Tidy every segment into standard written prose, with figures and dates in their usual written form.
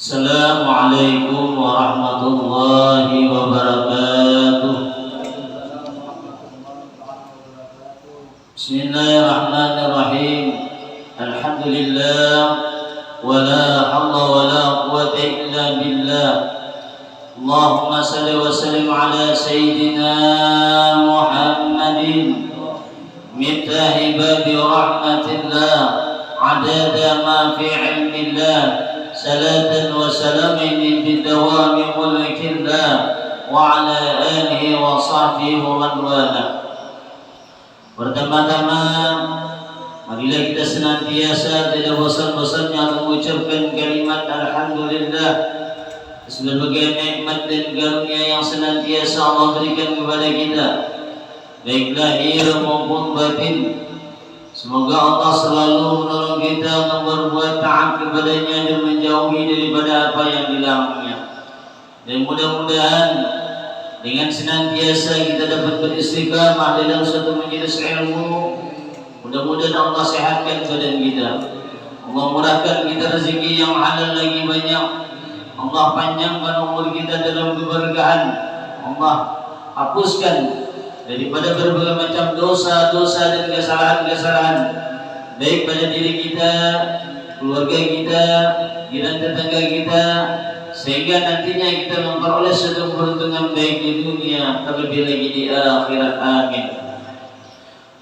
Assalamualaikum warahmatullahi wabarakatuh. Bismillahirrahmanirrahim. Alhamdulillah, wala haula wala quwwata illa billah. Allahumma salli wa sallim ala sayyidina Muhammadin miftahi babi rahmatillah, adada ma fi ilmillah, salatan wa salamin bidawami mulkillah wa ala alihi wa sahbihi wa man wala. Pertama-tama, marilah kita senantiasa tidak bosan-bosannya mengucapkan kalimat alhamdulillah atas berbagai nikmat dan karunia yang senantiasa Allah berikan kepada kita, baik lahir maupun batin. Semoga Allah selalu menolong kita untuk berbuat taat kepadanya dan menjauhi daripada apa yang dilarangnya. Dan mudah-mudahan dengan senantiasa kita dapat beristiqamah dalam suatu majelis ilmu, mudah-mudahan Allah sehatkan badan kita, Allah murahkan kita rezeki yang halal lagi banyak, Allah panjangkan umur kita dalam keberkahan, Allah hapuskan daripada berbagai macam dosa-dosa dan kesalahan-kesalahan, baik pada diri kita, keluarga kita, jiran tetangga kita, sehingga nantinya kita memperoleh suatu keberuntungan baik di dunia, terlebih lagi di akhirat. Amin.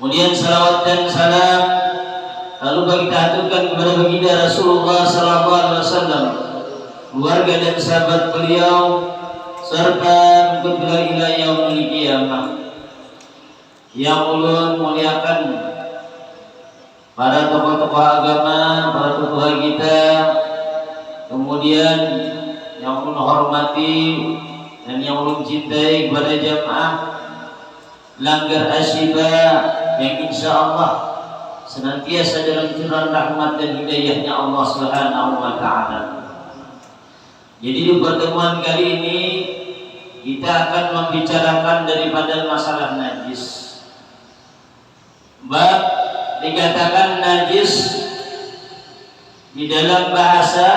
Kemudian salawat dan salam lalu kita aturkan kepada baginda Rasulullah SAW, keluarga dan sahabat beliau, serta mengikut beliau ila yaumil qiyamah. Yang ulun muliakan para tokoh-tokoh agama, para tokoh kita, kemudian yang ulun hormati dan yang ulun cintai kepada jamaah Langgar Asyifa yang insya Allah senantiasa dalam curahan rahmat dan hidayahnya Allah Subhanahu wa Ta'ala. Jadi di pertemuan kali ini kita akan membicarakan daripada masalah najis. Bab dikatakan najis di dalam bahasa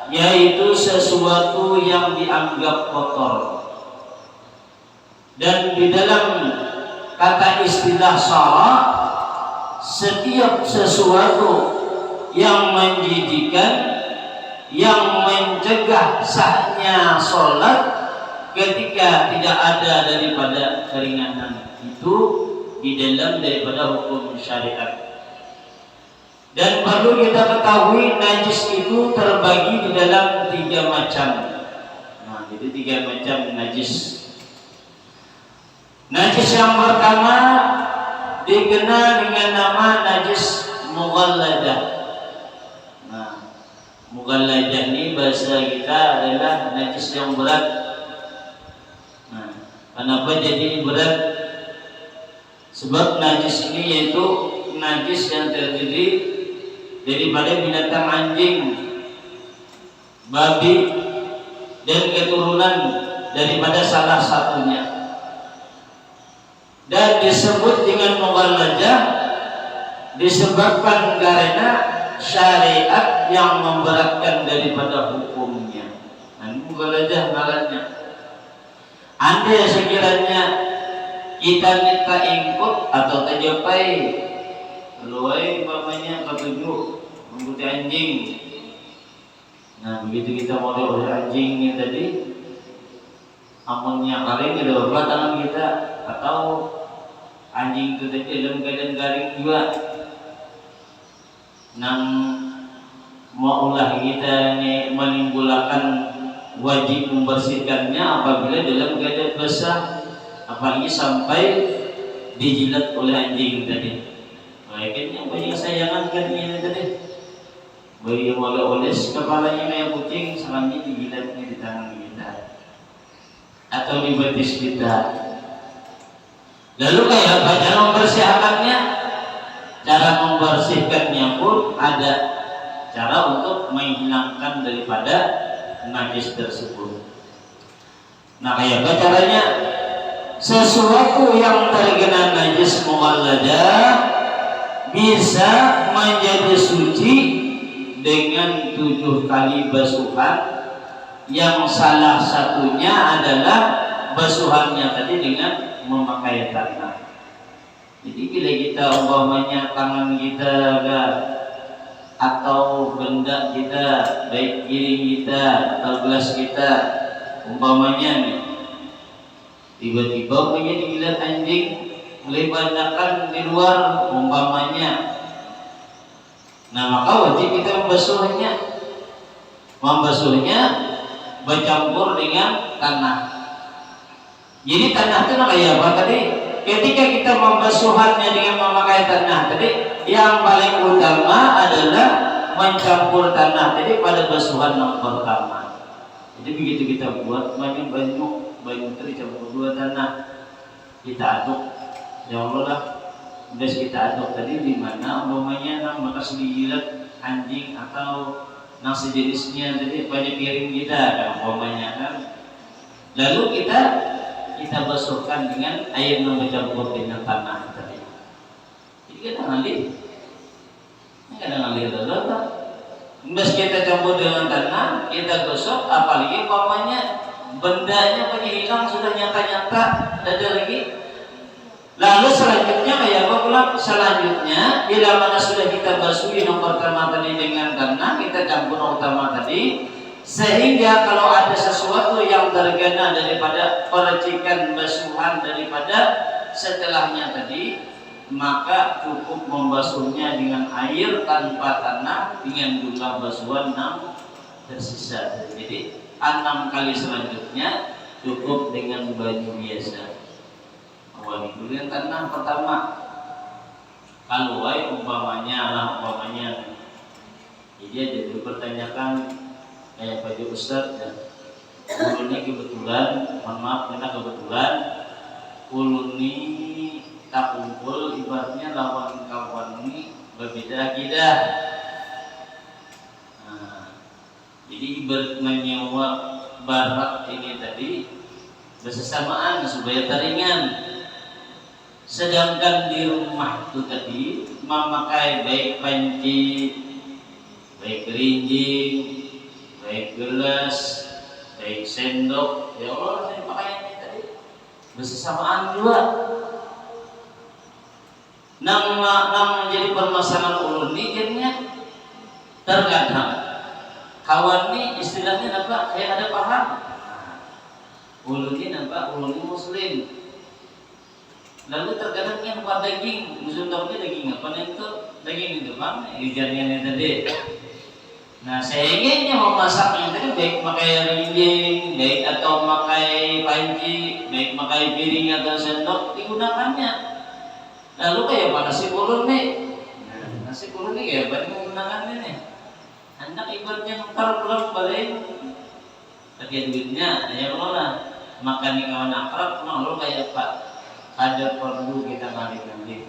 yaitu sesuatu yang dianggap kotor, dan di dalam kata istilah syara setiap sesuatu yang menjijikkan, yang mencegah sahnya sholat ketika tidak ada daripada keringanan itu di dalam daripada hukum syariat. Dan perlu kita ketahui najis itu terbagi di dalam 3 macam. Nah, jadi 3 macam najis. Najis yang pertama dikenal dengan nama najis mughalladah. Nah, mughalladah ini bahasa kita adalah najis yang berat. Nah, kenapa jadi berat? Sebab najis ini yaitu najis yang terdiri daripada binatang anjing, babi, dan keturunan daripada salah satunya. Dan disebut dengan mughalladah disebabkan karena syariat yang memberatkan daripada hukumnya. Dan mughalladah ngarannya. Andai sekiranya kita minta ingkut atau tajapai, luai mamanya ketujuh mengikuti anjing. Nah, begitu kita mulai oleh anjing ini tadi, amunnya kering ada berapa tangan kita, atau anjing itu tadi dalam keadaan garing juga. Nang mau ulah kita ini menimbulkan wajib membersihkannya apabila dalam keadaan basah, apalagi sampai dijilat oleh anjing tadi. Akhirnya banyak sayangan kan ini tadi. Bagi oles kepalanya kayak kucing, selanjutnya dijilatnya di tangan kita atau di betis kita. Lalu kayak apa cara membersihkannya? Cara membersihkannya pun ada cara untuk menghilangkan daripada najis tersebut. Nah, kayak apa caranya? Sesuatu yang terkena najis mughalladah bisa menjadi suci dengan 7 kali basuhan, yang salah satunya adalah basuhannya tadi dengan memakai tanah. Jadi bila kita umpamanya tangan kita atau benda kita, baik piring kita atau gelas kita, umpamanya nih, tiba-tiba punya digilat anjing mulai banyakan di luar umpamanya, nah maka wajib kita membasuhnya bercampur dengan tanah. Jadi tanah itu kayak apa tadi? Ketika kita membasuhannya dengan memakai tanah tadi, yang paling utama adalah mencampur tanah tadi pada basuhan yang pertama. Jadi begitu kita buat banyak itu dicampur dua tanah, kita aduk, ya Allah lah, udah kita aduk tadi di mana umpamanya bekas dijilat anjing atau nasi jenisnya tadi pada piring kita kan umpamanya kan, lalu kita basuhkan dengan air yang bercampur dengan tanah tadi. Jadi kadang ngalir lho. Meski kita campur dengan tanah, kita gosok, apalagi umpamanya bendanya hilang sudah nyata-nyata, ada lagi. Lalu selanjutnya kayak apa pula? Selanjutnya bila mana sudah kita basuhi yang pertama tadi dengan tanah, kita campur yang utama tadi, sehingga kalau ada sesuatu yang terkena daripada percikan basuhan daripada setelahnya tadi, maka cukup membasuhnya dengan air tanpa tanah dengan jumlah basuhan 6 tersisa. Jadi 6 kali selanjutnya cukup dengan baju biasa. Awali dulu yang tanah pertama. Kalau umpamanya jadi ada dipertanyakan kayak baju Ustaz ya. Ulun ini kebetulan, mohon maaf karena kebetulan ulun ini tak kumpul, ibaratnya lawan kawan ini berbeda akidah. Nah, jadi ibarat menyewa barak ini tadi bersamaan supaya teringan. Sedangkan di rumah itu tadi memakai baik panci, baik gerinjing, baik gelas, baik sendok, ya Allah saya pakaiannya tadi bersamaan juga. Nama menjadi permasalahan ulun ini jadinya terkadang kawan ini istilahnya nampak kayak ada paham. Ulun ini nampak ulun ini muslim. Lalu terkadang yang buat daging, contohnya daging apa itu? Daging itu bang, ijannya tadi. Nah sehingga memasak yang tadi baik pakai rinjing, baik atau pakai panci, baik pakai piring atau sendok digunakannya. Lalu kayak apa nasi ulun nih? Nah, nasi ulun nih kayak apa menggunakannya nih? Anak ibaratnya ntar pulang balik, pakai duitnya, ya Allah lah. Makan nih kawan akrab, lalu kayak apa? Ada perlu kita balik-balik,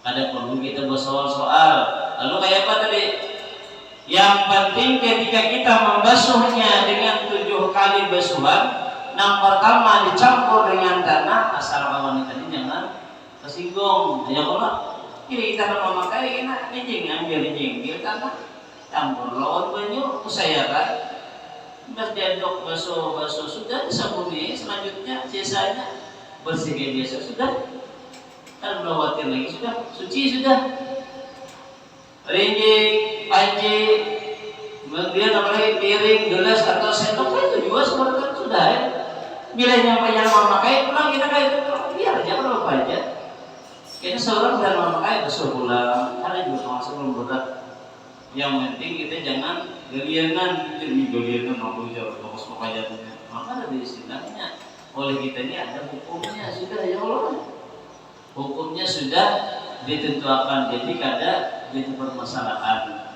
ada perlu kita bersoal-soal. Lalu kayak apa tadi? Yang penting ketika kita membasuhnya dengan 7 kali basuhan, yang pertama dicampur dengan tanah, asal kawan tadi jangan tersinggung. Ya Allah, ini kita mau memakai enak anjing, ambil tanah, campur lawan banyu, usahakan mas diaduk basuh sudah disabuni, selanjutnya sisanya bersihkan biasa sudah, kan khawatir lagi sudah, suci sudah. Rinjing, panci, kemudian apalagi piring, gelas atau sendok itu juga seperti itu sudah ya. Bila yang memakai pulang kita kayak itu biar aja kalau apa aja. Kayaknya seorang dan memakai basuh pulang, karena juga termasuk belum berat. Yang penting kita jangan gelianan, jadi gelianan aku jauh fokus pengkajiannya. Maka ada istilahnya. Oleh kita ini ada hukumnya sudah ya Allah, hukumnya sudah ditentukan, jadi kada jadi permasalahan.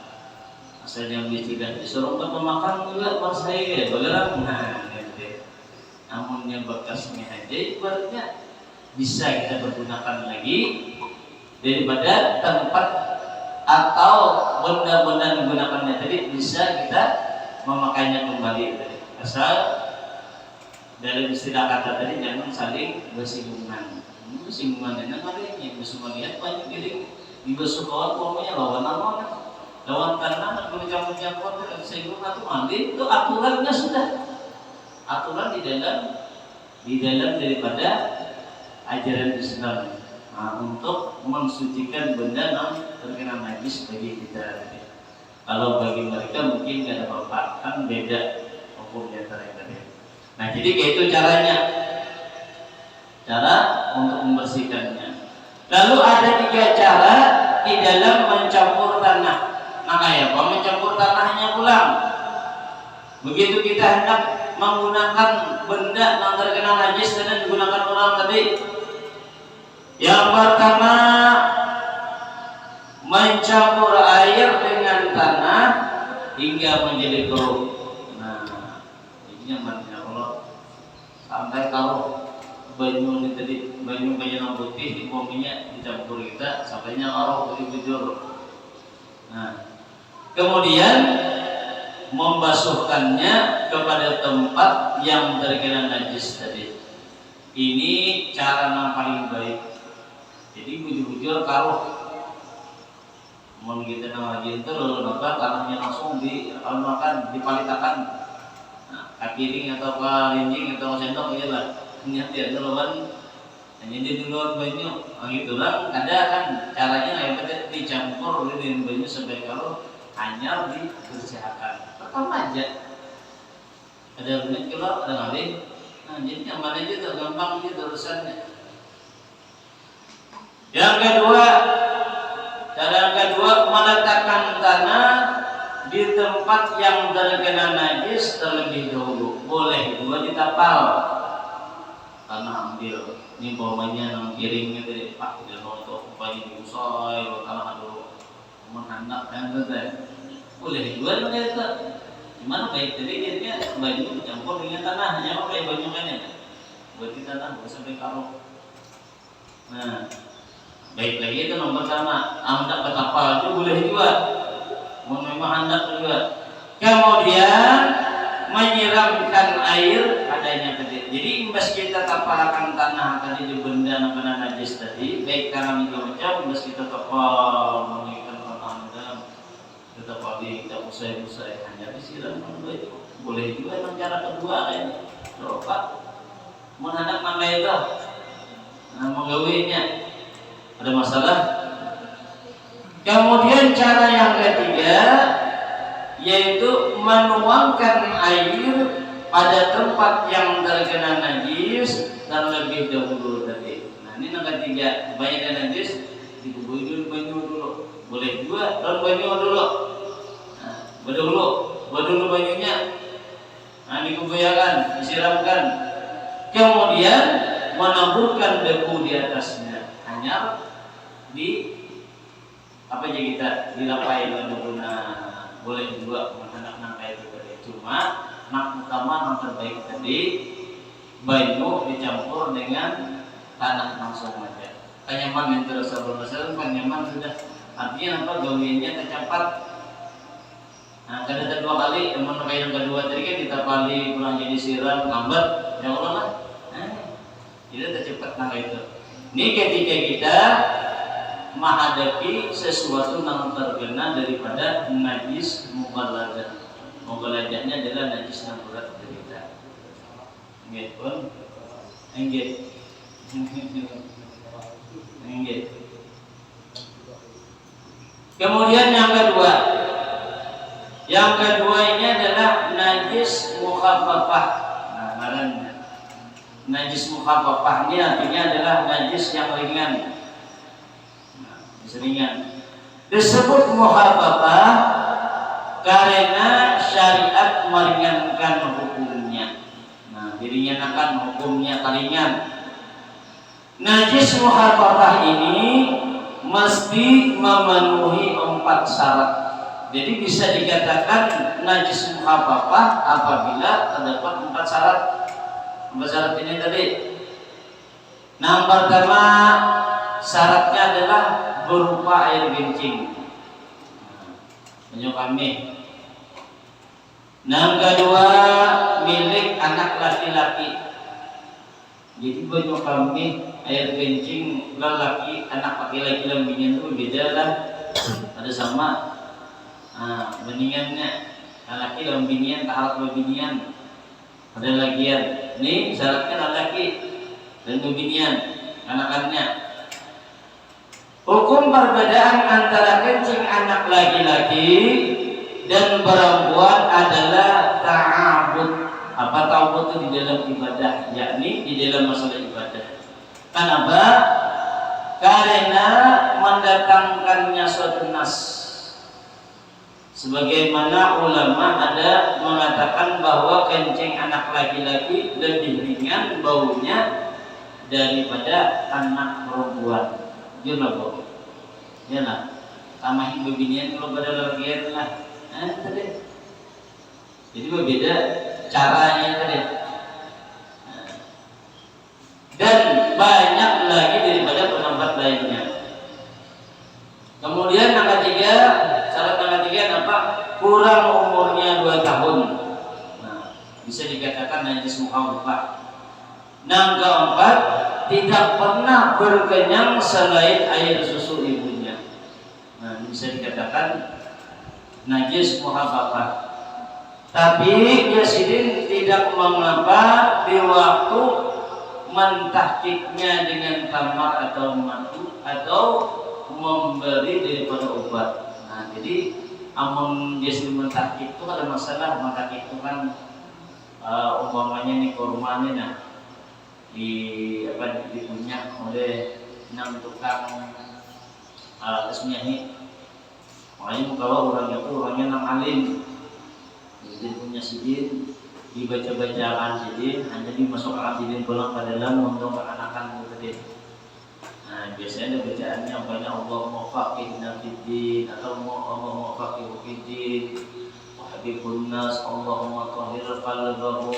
Asal yang tidak disuruh pemakan juga bersai ya bergerak, nah gitu. Namun yang bekasnya aja ibaratnya bisa kita pergunakan lagi daripada tempat atau benda-benda digunakannya tadi bisa kita memakainya kembali tadi. Asal dalam istilah kata tadi jangan saling bersinggungan. Bersinggungan dengan adanya bersinggungan lihat banyak piring dibasuh kawan pokoknya lawan tanah mencampur sebelum atau mandi itu aturannya sudah aturan di dalam daripada ajaran Islam. Nah, untuk mensucikan benda yang terkena najis bagi kita. Kalau bagi mereka mungkin tidak ada apa-apa, kan beda hukum di antara yang tadi. Nah, jadi kayak itu caranya, cara untuk membersihkannya. Lalu ada 3 cara di dalam mencampur tanah. Nah, kayak apa mencampur tanahnya pulang? Begitu kita hendak menggunakan benda yang terkena najis dan digunakan orang tadi. Yang pertama, mencampur air dengan tanah hingga menjadi keruh. Nah, ini nyamannya kalau sampai kalau banyu ini tadi banyu yang putih umpamanya dicampur kita sampainya ngaruh dari bujur. Nah, kemudian membasuhkannya kepada tempat yang terkena najis tadi. Ini cara yang paling baik. Jadi bujur-bujur kalau mau kita lagi itu maka tanahnya langsung makan dipalitakan. Nah, kakiring atau linjing atau sendok aja lah. Niat dia duluan, jadi duluan banyu. Gitulah. Ada kan caranya yang dicampur dengan banyu sampai kalau hanya dibersihakan. Pertama aja. Ada menit kalau ada kali. Nah, jadi nyaman aja tuh, gampang aja urusannya. Yang kedua, cara yang kedua meletakkan tanah di tempat yang terkena najis terlebih dahulu. Boleh juga ditapal. Tanah ambil, ini bawahnya yang kiringnya dari Pak dan untuk bagi diusai, tanah dulu menghanap dan betul. Boleh juga begitu. Gimana baik tadi dia baju dicampur dengan tanah, hanya pakai baju kan ya. Buat di tanah sampai kalau. Nah, baik lagi itu nomor pertama, hendak betapa itu boleh juga. Mau memang hendak juga. Kemudian menyiramkan air adanya tadi. Jadi imbas kita tapalkan tanah tadi di benda yang kena najis tadi, baik tanah juga macam imbas kita tapal mengikat tanah kita pagi kita usai hanya disiram boleh juga yang cara kedua ini. Coba menghadap nama itu, menggawinya ada masalah. Kemudian cara yang ketiga yaitu menuangkan air pada tempat yang terkena najis dan lebih dahulu tadi. Nah, ini yang ketiga, banyak najis dikuburin dulu banyu dulu. Boleh juga daun banyu dulu. Nah, dulu banyunya. Nah, dikubuyakan, disiramkan. Kemudian menaburkan debu di atasnya. Hanya di apa aja kita dilapai dengan guna. Boleh juga menghadap nangka itu tadi. Cuma nak utama yang terbaik tadi banyu dicampur dengan tanah langsung aja. Kanyaman yang terus sebelum kanyaman sudah artinya apa gawiannya tercapat. Nah, kada 2 kali, yang kedua tadi kan ditapali pulang jadi siram lambat, ya Allah lah. Itu tercepat nangka itu. Ini ketika kita menghadapi sesuatu yang terkena daripada najis mughaladzah. Mughaladzahnya adalah najis yang berat dari kita. Ingat pun, ingat. Kemudian yang kedua ini adalah najis mukhaffafah. Nah, ngarannya najis mukhaffafah ini artinya adalah najis yang ringan. Seringan disebut muhabbah karena syariat meringankan hukumnya. Nah, diringankan hukumnya ringan. Najis muhabbah ini mesti memenuhi 4 syarat. Jadi bisa dikatakan najis muhabbah apabila terdapat 4 syarat. 4 syarat ini tadi. Nah, pertama syaratnya adalah berupa air kencing. Banyu kami. Yang kedua milik anak laki-laki. Jadi banyu kami air kencing lelaki anak laki-laki lambinya itu beda lah. Ada sama. Beningannya laki dalam binian tahalat bebinian ada lagian. Ini syaratnya laki dan bebinian anakannya. Hukum perbedaan antara kencing anak laki-laki dan perempuan adalah ta'abud. Apa ta'abud itu di dalam ibadah, yakni di dalam masalah ibadah. Kenapa? Karena mendatangkannya suatu nas. Sebagaimana ulama ada mengatakan bahwa kencing anak laki-laki lebih ringan baunya daripada anak perempuan. Jangan bau. Jangan. Tamahin bebinian kalau pada lagian lah. Tadi. Jadi berbeda caranya tadi. Dan banyak lagi daripada pendapat lainnya. Kemudian yang ketiga, syarat yang ketiga apa? Kurang umurnya 2 tahun. Bisa dikatakan najis mukhaffafah. Yang keempat, tidak pernah berkenyang selain air susu ibunya. Bisa dikatakan najis mukhaffafah. Tapi Yasidin tidak mengapa di waktu mentahkiknya dengan tamar atau madu atau memberi daripada obat. Jadi amun Yasidin mentahkik itu ada masalah. Mentahkik itu kan umpamanya nih korbannya dipunya oleh 6 tukang kesmiahi. Makanya kalau orang itu orangnya nang alim, jadi punya sidin, dibaca-bacaan sidin, hanya dimasukkan sidin pulang ke dalam untuk anakan gitu. Biasanya ada bacaannya banyak Allahumma faqihna fiddin atau Allahumma faqihu fiddin wa habibun nas Allahumma tahhir qalbahu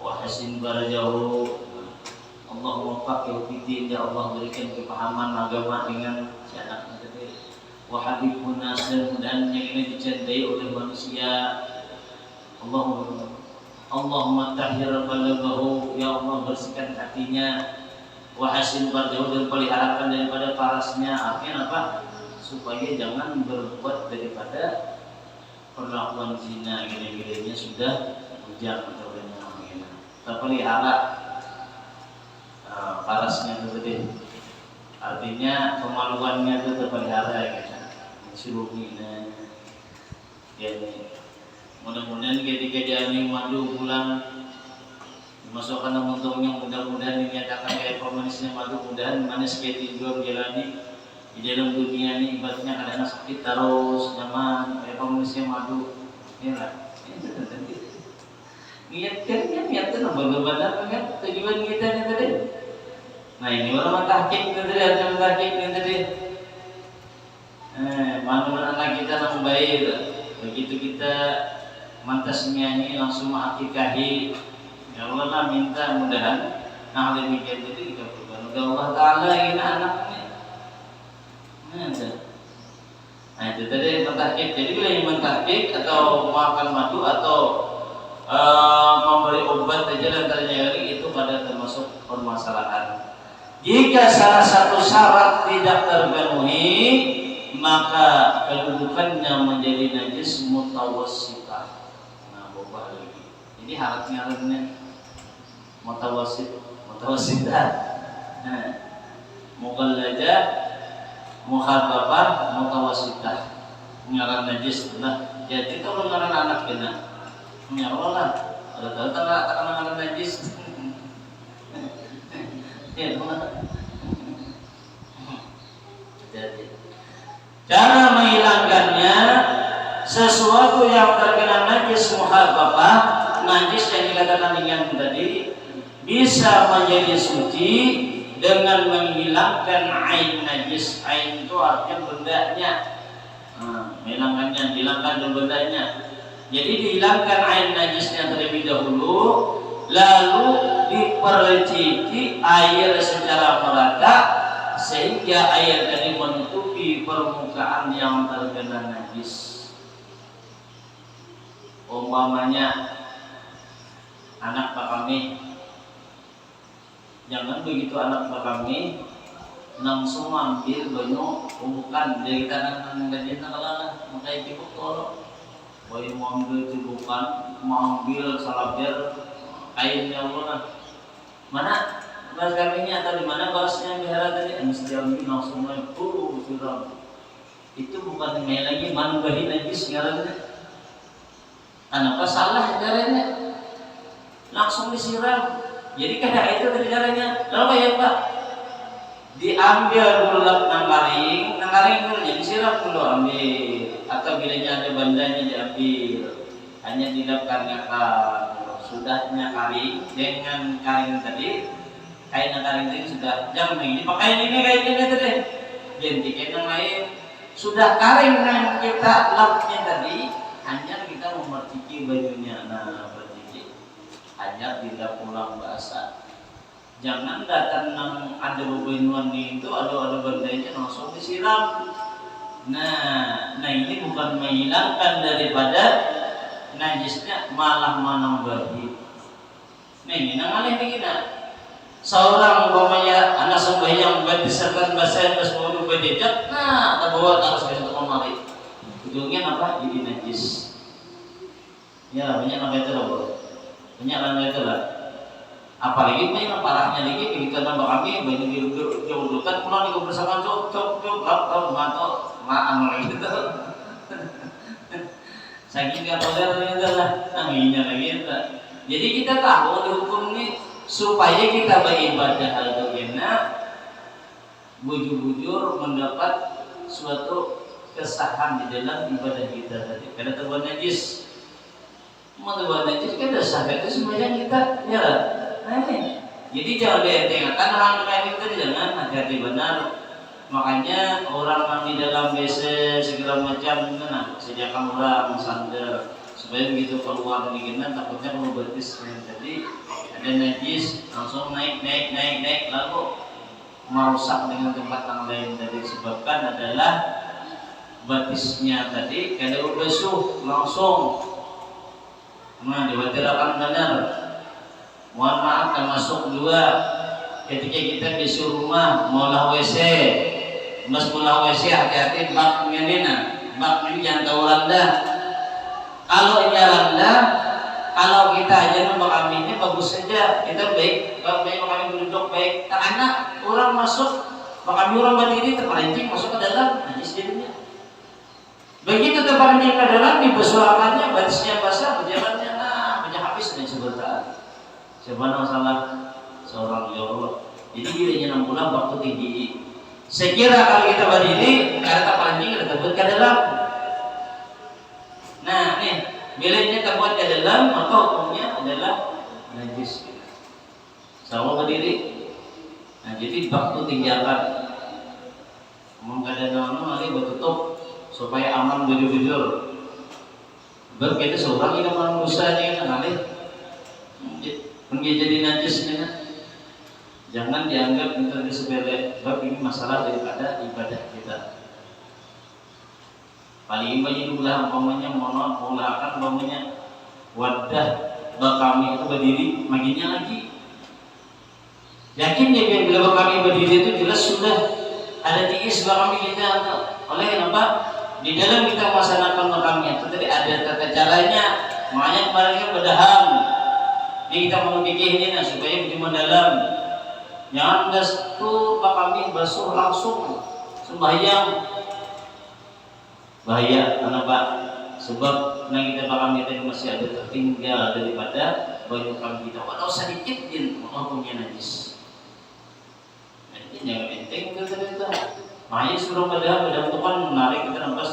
wa hasin farajahu. Allahumma faqihu fiddin, ya Allah berikan kepahaman agama dengan si anak tadi. Wa habibun nas, dan yang ini dicintai oleh manusia. Allahumma tahhir qalbahu, ya Allah bersihkan hatinya. Wa hasin farajahu, dan peliharakan daripada parasnya. Artinya apa? Supaya jangan berbuat daripada perlakuan zina, gini-gininya sudah bujang atau gini-gini. Terpelihara parasnya itu tadi, artinya kemaluannya itu terpelihara gitu. Suruhnya ya nih. Mudah-mudahan ketika dia madu pulang dimasukkan dalam untungnya, mudah-mudahan dinyatakan kayak pemanisnya madu, mudahan manis kayak tidur jalani di dalam dunia ini. Ibaratnya kadang sakit terus nyaman kayak pemanisnya madu. Ya lah. Niatkan benar-benar kan tujuan kita ini tadi. Ini orang tahqiq tadi, ada tahqiq tadi. Mana anak kita nang baik, begitu kita mantasnya ini langsung mengakikahi. Ya Allah lah minta mudahan demikian itu kita berdoa kepada Allah Taala ini anaknya. Itu tadi mentahqiq. Jadi bila yang mentahqiq atau makan madu atau memberi obat aja dan ternyata itu pada termasuk permasalahan. Jika salah satu syarat tidak terpenuhi, maka kedudukannya menjadi najis mutawassitah. Berubah lagi. Jadi syaratnya mutawassitah. Mughalladah, mukhaffafah, mutawassitah. Ngaran najis lah. Jadi kalau ngaran anak kena, ya Allah lah. Ada tahu ngaran najis. Cara menghilangkannya, sesuatu yang terkena najis mukhaffafah, najis yang dikatakan ringan tadi, bisa menjadi suci dengan menghilangkan ain najis. Ain itu artinya bendanya, menghilangkannya, hilangkan bendanya. Jadi dihilangkan ain najisnya terlebih dahulu, lalu diperciki air secara merata sehingga air tadi menutupi permukaan yang terkena najis. Umpamanya anak Pak kami, jangan begitu anak Pak kami langsung ambil banyak bukan dari kanan dan kalana makanya cukup tolong banyak mau ambil celupan mau ambil salabir kainnya mana mana balas kambingnya atau di mana balasnya biara tadi mesti ambil langsung siram itu bukan main lagi manubahi najis ngarannya kenapa salah caranya langsung disiram jadi kada itu dari caranya lalu ya Pak diambil dulu nang karing dulu jadi disiram dulu ambil atau bilanya ada bandanya diambil hanya dilapkan sudahnya karing dengan karing tadi kain karing tadi sudah jangan ini pakai ini kain ini tadi ganti kain yang lain sudah karing yang kita lapnya tadi hanya kita memerciki bajunya nah perciki hanya tidak pulang basah jangan datang nang ada bebenuan itu ada bandanya langsung disiram nah ini bukan menghilangkan daripada najisnya malah menambahi nah ini nang alih kita seorang umpamanya anak sembahyang berdesakan bahasa bersemudu berdejak nah terbawa atas besok kemari ujungnya apa jadi najis ya banyak apa itu loh banyak apa itu lah apalagi banyak parahnya lagi begitu nambah kami banyak diudukan pulang di bersama cok mantap maan lagi itu saking nggak boleh itu lah namanya lagi itu jadi kita tahu dihukum ini supaya kita beribadah al-baqina bujur-bujur mendapat suatu kesahan di dalam ibadah kita tadi karena terbuat najis mau terbuat najis kan sah itu semuanya kita ya jadi jangan dientengkan hal kayak itu jangan hati-hati benar makanya orang yang di dalam WC segala macam nah sediakan orang sandar supaya begitu keluar bikinan takutnya kalau betis jadi ada najis langsung naik lalu merusak dengan tempat yang lain tadi disebabkan adalah batisnya tadi kada basuh langsung nah diwatirkan benar mohon maaf termasuk dua ketika kita di rumah maulah WC mas maulah WC hati-hati baknya ini bak ini jangan tahu rendah kalau ini rendah kalau kita aja nombor kami ini bagus saja kita baik kami duduk baik karena orang masuk kami orang berdiri terperincing masuk ke dalam najis jadinya begitu terperincing ke dalam dibasuhkannya batisnya basah berjalannya banyak habis dan sebentar sebenarnya masalah seorang ya Allah jadi dirinya 6 bulan waktu tinggi saya kira kalau kita berdiri karena terperincing kita terbuat ke dalam nah nih bilanya terbuat ke dalam maka hukumnya adalah najis sama berdiri nah jadi waktu tinggalkan mengkadang-kadang lagi bertutup supaya aman bujur-bujur begitu seorang yang manusianya kan alih menjadi najis jangan dianggap itu sepele sebab ini masalah daripada ibadah kita paling banyak ulah umpamanya mengulahkan umpamanya wadah kami itu berdiri maginya lagi yakin ya bila kami berdiri itu jelas sudah ada tiis kami kita oleh kenapa di dalam kita melaksanakan makamnya itu tadi ada tata caranya makanya kemarin berdaham ini kita mau bikin ini supaya lebih mendalam jangan itu kami basuh langsung sembahyang bahaya kenapa sebab yang kita kami tadi masih ada tertinggal daripada banyak kami kita walau sedikit din hukumnya najis jadi jangan enteng itu makanya suruh pada Tuhan menarik kita nampak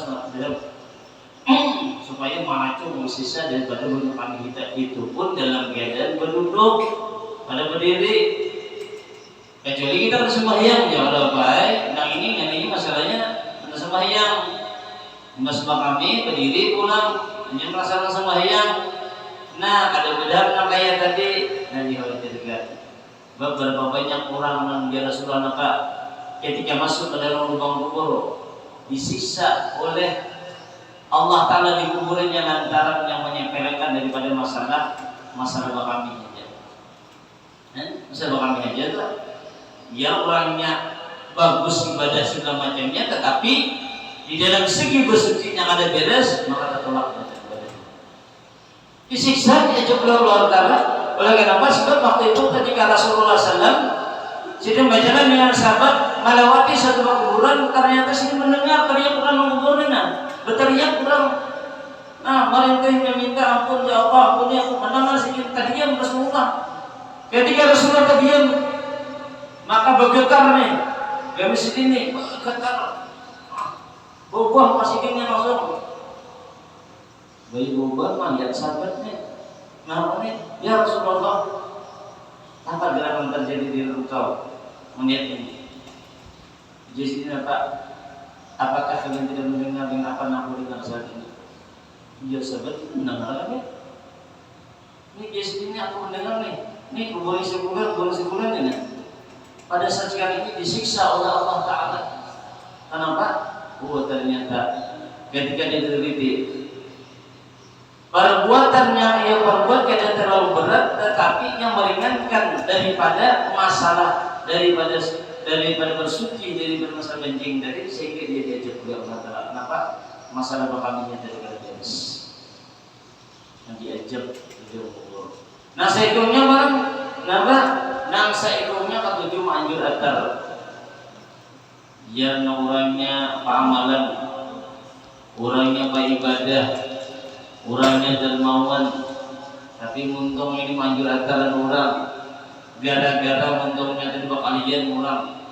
supaya mengacu sisa daripada banyak kami kita itu pun dalam keadaan berduduk pada berdiri kecuali kita bersembahyang ya Allah baik nah ini masalahnya bersembahyang Mbak kami berdiri pulang hanya melaksanakan sembahyang nah ada benar nak kayak tadi dan dikhawatirkan beberapa banyak orang yang dia Rasulullah ketika masuk ke dalam lubang kubur disisa oleh Allah Ta'ala di kuburannya lantaran yang menyepelekan daripada masalah kami aja masalah kami aja lah dia orangnya bagus ibadah segala macamnya, tetapi di dalam segi bersucinya ada beres, maka tertolak ibadah. Disiksa diajak oleh Allah Ta'ala. Oleh kenapa? Sebab waktu itu ketika Rasulullah SAW sedang berjalan dengan sahabat melewati satu kuburan, ternyata sini mendengar teriak orang menguburnya, berteriak orang, mereka meminta ampun, ya Allah, ampuni aku. Mendengar sedikit terdiam Rasulullah. Ketika Rasulullah terdiam, maka bergetar nih, gamis ini bergetar, buah masih dingin langsung. Bayi buah lihat sahabatnya, ya Rasulullah, apa gerakan terjadi di engkau melihat ini? Jadi apa? Apakah kalian tidak mendengar dengan apa yang aku dengar saat ini? Ya sahabat itu mendengar ya. Ini jadi ini aku mendengar nih. Ini boleh sebulan ini. Pada saat sekali ini disiksa oleh Allah Ta'ala. Kenapa? Ternyata ketika diteliti perbuatan yang ia perbuat tidak terlalu berat, tetapi yang meringankan daripada masalah, daripada bersuci, daripada masalah benjing tadi, sehingga dia diajak oleh Allah Ta'ala. Kenapa? Masalah bakaminya daripada beres. Yang diajak beliau kubur. Nah seikungnya bang, kenapa? Nang seikungnya ketujuh manjur atar. Ya orangnya amalan, orangnya ibadah, orangnya dermawan, tapi muntung ini manjur atar orang. Gara-gara muntungnya itu kalian orang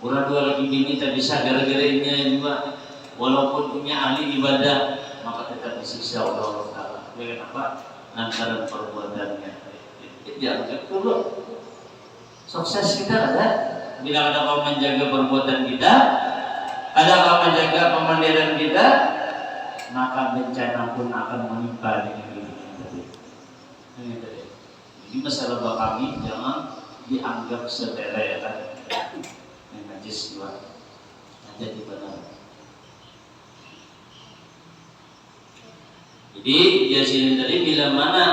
dua lagi bini tak bisa gara-gara ini juga, walaupun punya ahli ibadah maka tetap disiksa oleh Allah Ta'ala. Kenapa? Lantaran perbuatannya. Dianggap dulu sukses kita ada bila ada kau menjaga perbuatan kita, ada kau menjaga pemandiran kita, maka bencana pun akan menimpa dengan diri. Jadi masalah kami jangan dianggap sepele kan, yang najis juga jadi benar. Jadi dia sini tadi bila mana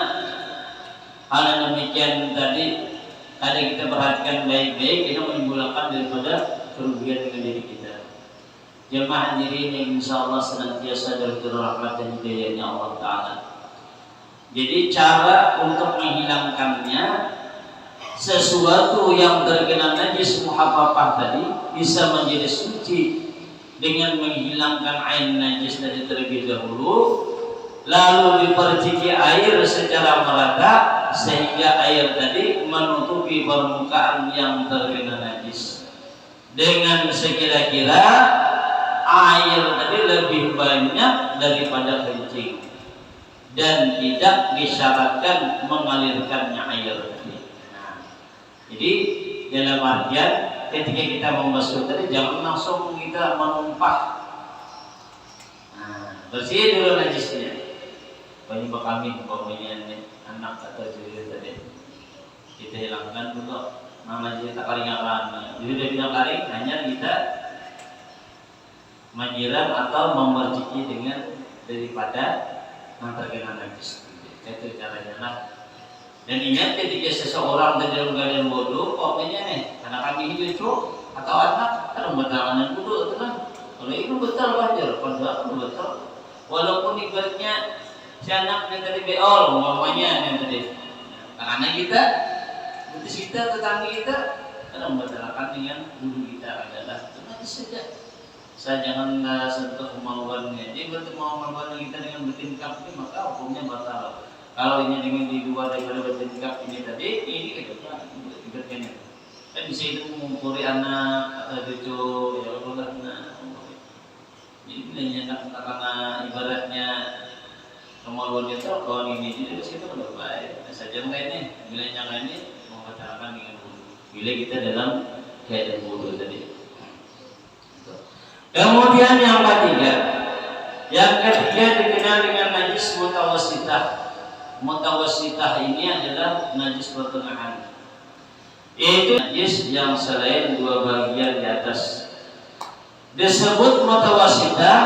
hal yang demikian tadi ada kita perhatikan baik-baik, kita menimbulkan daripada kerugian dengan diri kita. Jemaah diri yang insya Allah senantiasa dari rahmat dan hidayahnya Allah Ta'ala. Jadi cara untuk menghilangkannya, sesuatu yang terkena najis muhaffafah tadi bisa menjadi suci dengan menghilangkan ain najis tadi terlebih dahulu, lalu diperciki air secara merata sehingga air tadi menutupi permukaan yang terkena najis. Dengan sekira-kira air tadi lebih banyak daripada kencing dan tidak disyaratkan mengalirkannya air tadi. Nah, jadi dalam artian ketika kita membasuh tadi jangan langsung kita menumpah. Nah, bersih dulu najisnya. Banyak kami umpamanya anak atau juri tadi kita hilangkan dulu nama jadi tak karingan. Jadi dia bilang karing hanya kita menyiram atau memerciki dengan daripada yang terkena najis. Itu caranya. Nah, dan ingat ketika seseorang dalam keadaan bodoh, pokoknya nih anak kami itu atau anak kan membatalkan bodoh itu kan. Kalau itu betul wajar, padahal itu betul. Walaupun ibaratnya si anak yang tadi beol, umpamanya yang tadi anak kita, betis kita, tetangga kita, kan membatalkan dengan dulu kita adalah cuma saja. Saya jangan sentuh kemauannya. Jadi kemauan kita dengan bertingkap ini maka hukumnya batal. Kalau ini dengan di luar daripada bertingkap ini tadi, ini kedepan ibaratnya. Kan bisa itu mengumpuli anak atau cucu, ya Allah nah. Jadi bilanya karena ibaratnya kemauan itu kawan ini jadi situ udah baik. Nah, saja ini bilanya ini membatalkan dengan bila kita dalam keadaan bodoh tadi. Kemudian yang ketiga dikenal dengan najis mutawassitah. Mutawassitah ini adalah najis pertengahan. Yaitu najis yang selain dua bagian di atas. Disebut mutawassitah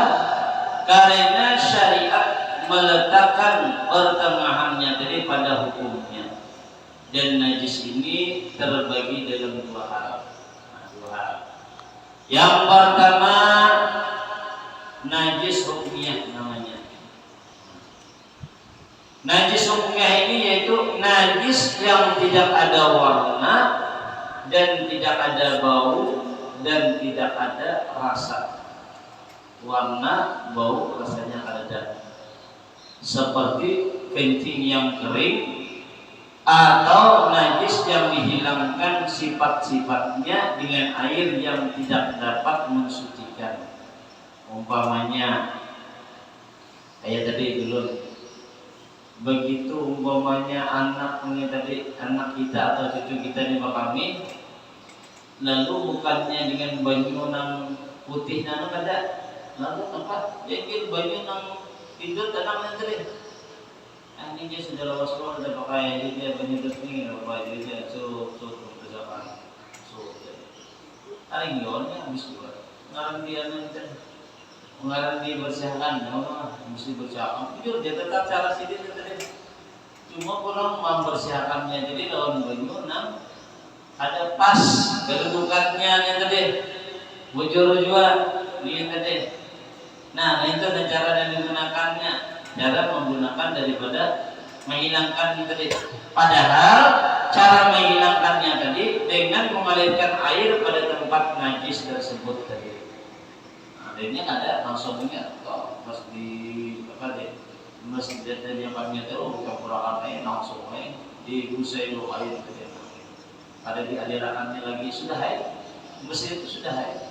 karena syariat meletakkan pertengahannya tadi pada hukumnya. Dan najis ini terbagi dalam dua hal. Yang pertama najis hukmiyah namanya. Najis hukmiyah ini yaitu najis yang tidak ada warna dan tidak ada bau dan tidak ada rasa. Warna, bau, rasanya ada. Seperti kencing yang kering atau najis yang dihilangkan sifat-sifatnya dengan air yang tidak dapat mensucikan. Umpamanya kayak tadi dulu, begitu umpamanya anak kita atau cucu kita ini kami, lalu bukannya dengan banyu nang putih nang ada, lalu apa? Jadi banyu nang tidur tenang nanti. Ini dia sudah lawas keluar sudah pakai dia banyak ini apa dia bersama paling gilnya habis juga ngarang dia nanti ngarang dia bersihkan mesti bersihkan jujur dia tetap cara sini tadi cuma kurang membersihkannya jadi lawan banyu nang ada pas kedudukannya yang tadi bujur juga ini tadi nah itu ada cara yang digunakannya cara menggunakan daripada menghilangkan tadi. Padahal cara menghilangkannya tadi dengan mengalirkan air pada tempat najis tersebut tadi. Nah, akhirnya ada langsungnya kok pas di apa deh masjid tadi yang kami tahu bukan kurang air langsung digusai dulu air tadi. Ada di alirannya lagi sudah air, mesin itu sudah air,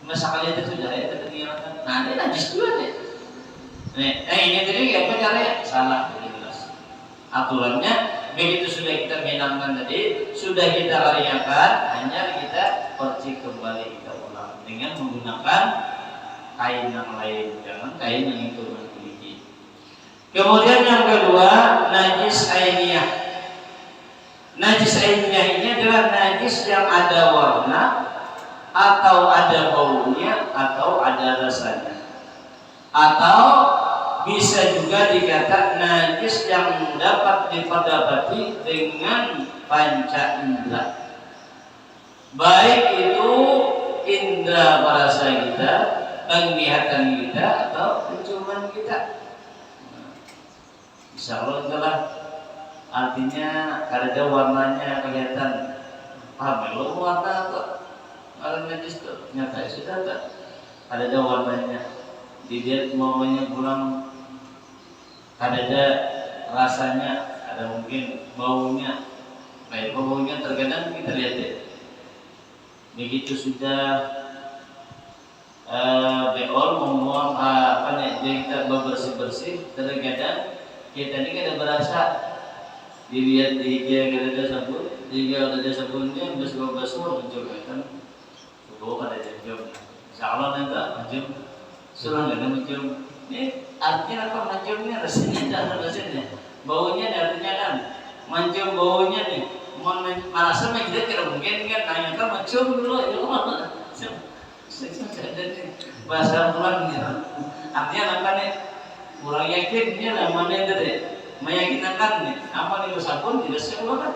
masalah itu sudah air ternyata. Nah ini najis juga deh. Ini tadi apa caranya? Salah, jelas. Aturannya begitu sudah kita menghilangkan tadi, sudah kita lariakan, hanya kita perci kembali kita ulang dengan menggunakan kain yang lain, jangan kain yang itu memiliki. Kemudian yang kedua, najis ainiyah. Najis ainiyah ini adalah najis yang ada warna atau ada baunya atau ada rasanya. Atau bisa juga dikatakan najis yang dapat diperdapati dengan panca indera. Baik itu indera perasa kita, penglihatan kita atau penciuman kita. Insya Allah itulah artinya ada warnanya kelihatan. Belum warna kok kalau najis itu nyata sudah tak ada warnanya. Dilihat mamanya pulang ada rasanya, ada mungkin baunya. Baik baunya terkadang kita lihat ya. Begitu sudah beol membuang kita bersih-bersih, terkadang kita ini kada berasa. Dilihat dia kada ada sabun, dia ada sabunnya basuh mencoba kan. Coba ada jam. Insyaallah nanti jam sudah nggak ada mencium. Ini artinya apa menciumnya? Rasanya ada rasanya. Baunya artinya kan mencium baunya nih. Merasa kita tidak mungkin kan hanya kan mencium dulu ya Allah. Saya ada nih bahasa pulang nih. Artinya apa nih? Kurang yakin ini lah mana itu deh. Meyakinkan nih. Apa nih sabun tidak semua kan?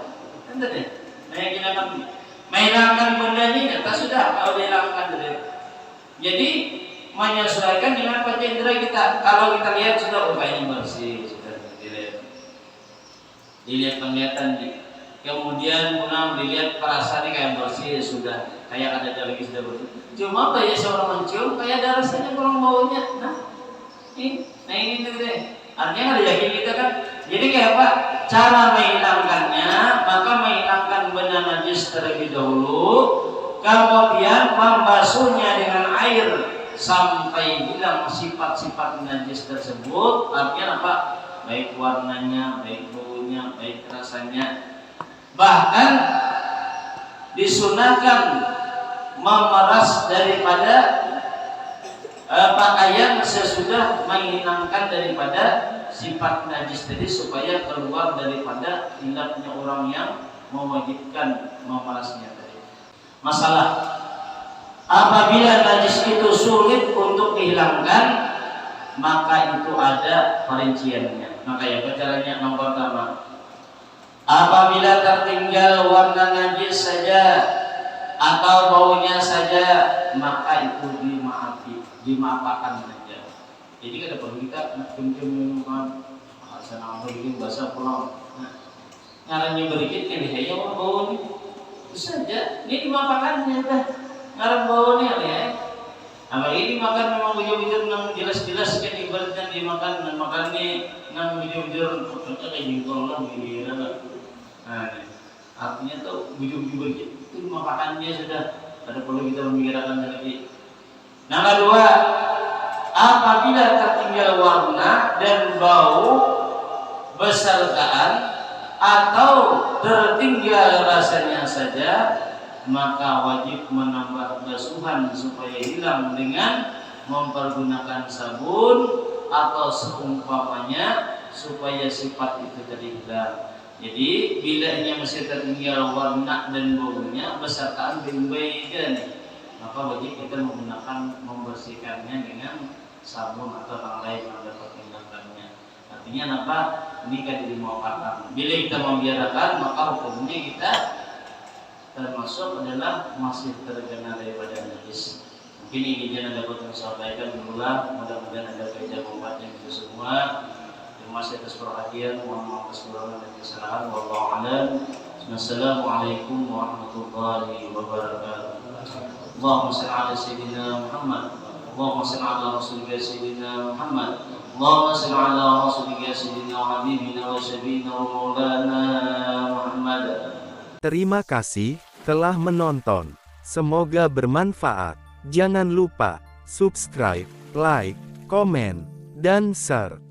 Itu deh. Meyakinkan. Menghilangkan benda ini kita sudah kalau dihilangkan deh. Jadi menyesuaikan dengan panca indera kita. Kalau kita lihat sudah kayaknya bersih, sudah dilihat penglihatan, kemudian pulang dilihat perasaannya kayak bersih, sudah kayak ada lagi sudah bersih. Cuma kayak seorang mencium kayak ada rasanya kurang baunya. Ini deh. Artinya ada yakin kita kan. Jadi kayak apa? Cara menghilangkannya, maka menghilangkan benda najis terlebih dahulu, kemudian membasuhnya dengan air sampai hilang sifat-sifat najis tersebut. Artinya apa? Baik warnanya, baik baunya, baik rasanya. Bahkan disunahkan memeras daripada pakaian sesudah menghilangkan daripada sifat najis tadi supaya keluar daripada hilangnya orang yang mewajibkan memerasnya tadi. Masalah apabila najis itu sulit untuk dihilangkan, maka itu ada perinciannya. Maka ya caranya yang pertama, apabila tertinggal warna najis saja atau baunya saja, maka itu dimaafkan saja. Jadi kada perlu kita nak kencing senang bikin bahasa pulang. Ngarannya berikit kan saya bau ini itu saja, ini dimaafkannya dah. Ngaran bau ini ya. Apa ini makan memang bujur-bujur nang jelas-jelas kan ibaratnya dimakan dan makannya nang bujur-bujur kayak jengkol lah giliran lah. Nah, artinya tuh bujur-bujur itu makannya sudah, ada perlu kita memikirkan lagi. Nah, kedua, apabila tertinggal warna dan bau besertaan atau tertinggal rasanya saja, maka wajib menambah basuhan supaya hilang dengan mempergunakan sabun atau seumpamanya supaya sifat itu tadi hilang. Jadi bila ini masih tertinggal warna dan baunya besertaan bimbai, maka wajib kita menggunakan membersihkannya dengan sabun atau hal lain yang dapat menghilangkannya. Artinya apa? Ini kan dimaafkan. Bila kita membiarkan, maka hukumnya kita termasuk adalah masih terkena daripada najis. Mungkin ini yang dapat saya sampaikan dulu lah. Mudah-mudahan ada faedah manfaatnya kita semua. Terima kasih atas perhatian. Mohon maaf atas kekurangan dan kesalahan. Wallahu a'lam. Wassalamualaikum warahmatullahi wabarakatuh. Allahumma shalli ala sayyidina Muhammad. Allahumma shalli ala rasulika sayyidina Muhammad. Allahumma shalli ala rasulika sayyidina wa habibina wa syafiina wa maulana Muhammad. Terima kasih telah menonton. Semoga bermanfaat. Jangan lupa subscribe, like, komen, dan share.